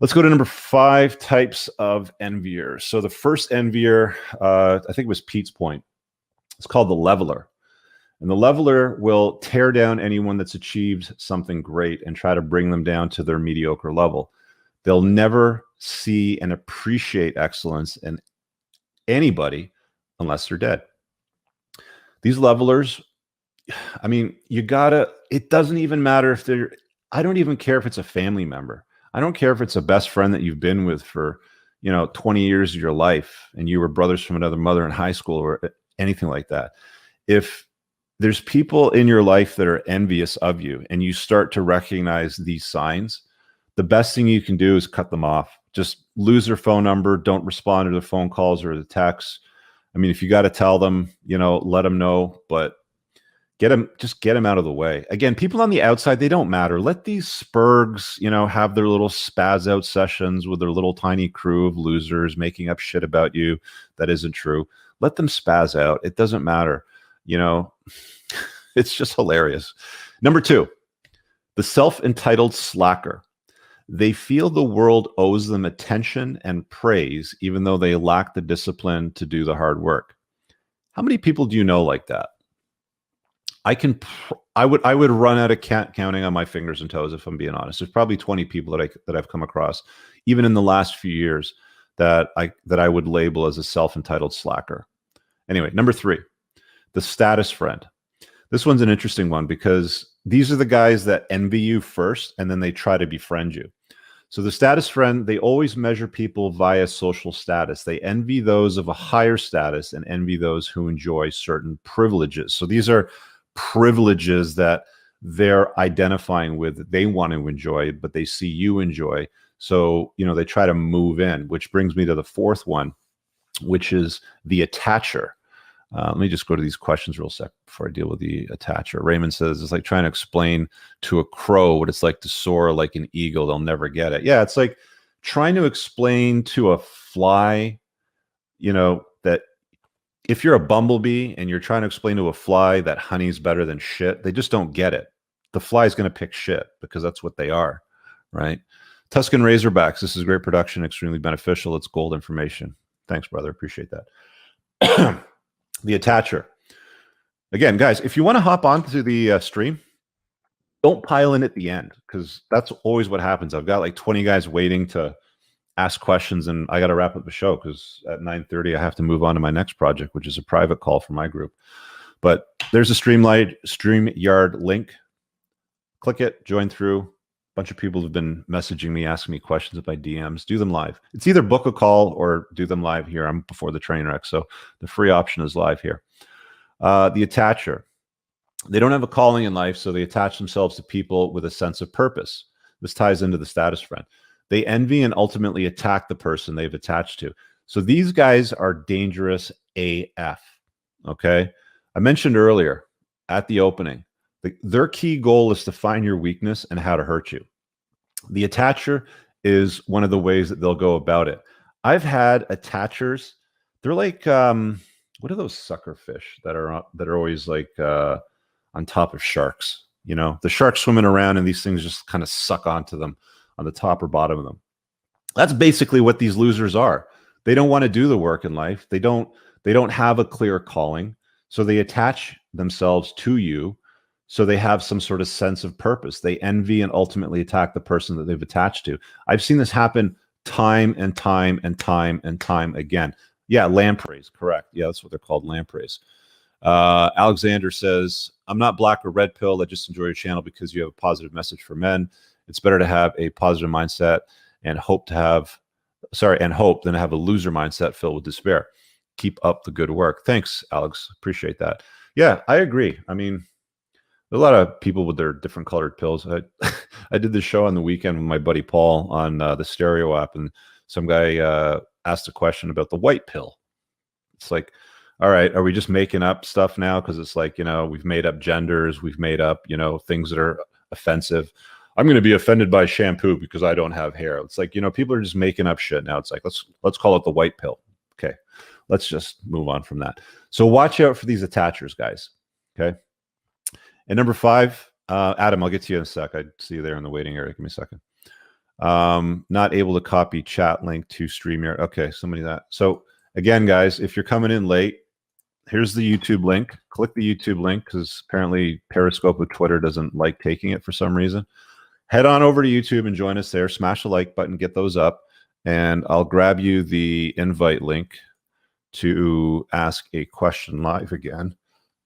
Let's go to number 5, types of enviers. So the first envier, I think it was Pete's point. It's called the leveler. And the leveler will tear down anyone that's achieved something great and try to bring them down to their mediocre level. They'll never see and appreciate excellence in anybody unless they're dead. These levelers, I mean, it doesn't even matter if I don't even care if it's a family member. I don't care if it's a best friend that you've been with for, 20 years of your life and you were brothers from another mother in high school or anything like that. If there's people in your life that are envious of you and you start to recognize these signs, the best thing you can do is cut them off. Just lose their phone number. Don't respond to their phone calls or the texts. I mean, if you got to tell them, let them know, but get them out of the way. Again, people on the outside, they don't matter. Let these spurgs, have their little spaz out sessions with their little tiny crew of losers making up shit about you that isn't true. Let them spaz out. It doesn't matter. It's just hilarious. Number 2, the self-entitled slacker. They feel the world owes them attention and praise, even though they lack the discipline to do the hard work. How many people do you know like that? I would run out of counting on my fingers and toes, if I'm being honest. There's probably 20 people that I've come across, even in the last few years, that I would label as a self-entitled slacker. Anyway, number 3, the status friend. This one's an interesting one because these are the guys that envy you first and then they try to befriend you. So the status friend, they always measure people via social status. They envy those of a higher status and envy those who enjoy certain privileges. So these are privileges that they're identifying with, that they want to enjoy, but they see you enjoy. So, they try to move in, which brings me to the 4th one, which is the attacher. Let me just go to these questions real sec before I deal with the attacher. Raymond says, it's like trying to explain to a crow what it's like to soar like an eagle. They'll never get it. Yeah, it's like trying to explain to a fly, that if you're a bumblebee and you're trying to explain to a fly that honey's better than shit, they just don't get it. The fly's going to pick shit because that's what they are, right? Tuscan Razorbacks, this is great production, extremely beneficial. It's gold information. Thanks, brother. Appreciate that. The attacher. Again, guys, if you want to hop onto the stream, don't pile in at the end because that's always what happens. I've got like 20 guys waiting to ask questions and I got to wrap up the show because at 9:30 I have to move on to my next project, which is a private call for my group. But there's a StreamYard link. Click it, join through. A bunch of people have been messaging me, asking me questions about DMs. Do them live. It's either book a call or do them live here. I'm before the train wreck, so the free option is live here. The attacher. They don't have a calling in life, so they attach themselves to people with a sense of purpose. This ties into the status friend. They envy and ultimately attack the person they've attached to. So these guys are dangerous AF, okay? I mentioned earlier at the opening, their key goal is to find your weakness and how to hurt you. The attacher is one of the ways that they'll go about it. I've had attachers. They're like, what are those sucker fish that are always like on top of sharks? The sharks swimming around and these things just kind of suck onto them on the top or bottom of them. That's basically what these losers are. They don't want to do the work in life. They don't have a clear calling. So they attach themselves to you. So they have some sort of sense of purpose. They envy and ultimately attack the person that they've attached to. I've seen this happen time and time and time and time again. Yeah, lampreys, correct. Yeah, that's what they're called, lampreys. Alexander says, I'm not black or red pill. I just enjoy your channel because you have a positive message for men. It's better to have a positive mindset and hope than have a loser mindset filled with despair. Keep up the good work. Thanks, Alex. Appreciate that. Yeah, I agree. I mean, a lot of people with their different colored pills. I did this show on the weekend with my buddy Paul on the Stereo app, and some guy asked a question about the white pill. It's like, all right, are we just making up stuff now? Because it's like, we've made up genders, we've made up, things that are offensive. I'm going to be offended by shampoo because I don't have hair. It's like, people are just making up shit now. It's like, let's call it the white pill. Okay, let's just move on from that. So watch out for these attachers, guys. Okay. And number 5, Adam, I'll get to you in a sec. I see you there in the waiting area. Give me a second. Not able to copy chat link to StreamYard. Okay, somebody that. So again, guys, if you're coming in late, here's the YouTube link. Click the YouTube link because apparently Periscope with Twitter doesn't like taking it for some reason. Head on over to YouTube and join us there. Smash the like button, get those up, and I'll grab you the invite link to ask a question live again.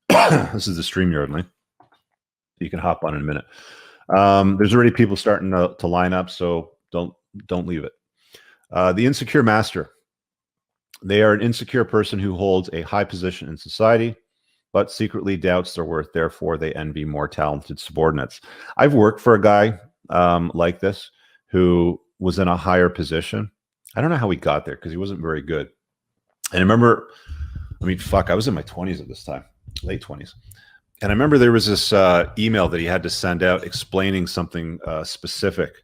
This is the StreamYard link. You can hop on in a minute. There's already people starting to line up, so don't leave it. The insecure master. They are an insecure person who holds a high position in society, but secretly doubts their worth. Therefore, they envy more talented subordinates. I've worked for a guy like this who was in a higher position. I don't know how he got there because he wasn't very good. And I remember, I mean, fuck, I was in my 20s at this time, late 20s. And I remember there was this email that he had to send out explaining something specific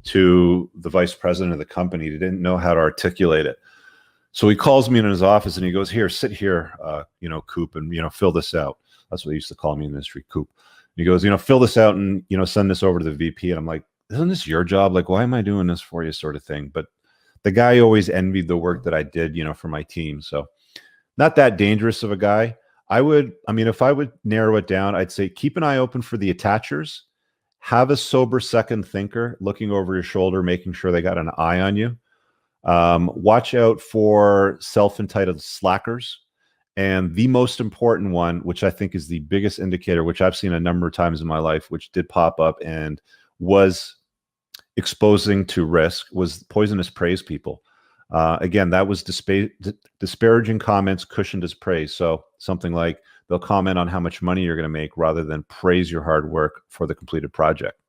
to the vice president of the company. He didn't know how to articulate it. So he calls me in his office and he goes, here, sit here, Coop, and, fill this out. That's what they used to call me in the industry, Coop. And he goes, fill this out and, send this over to the VP. And I'm like, isn't this your job? Like, why am I doing this for you, sort of thing? But the guy always envied the work that I did, for my team. So not that dangerous of a guy. If I would narrow it down, I'd say keep an eye open for the attachers. Have a sober second thinker looking over your shoulder, making sure they got an eye on you. Watch out for self-entitled slackers. And the most important one, which I think is the biggest indicator, which I've seen a number of times in my life, which did pop up and was exposing to risk, was poisonous praise people. Again, that was disparaging comments cushioned as praise. So something like they'll comment on how much money you're going to make rather than praise your hard work for the completed project.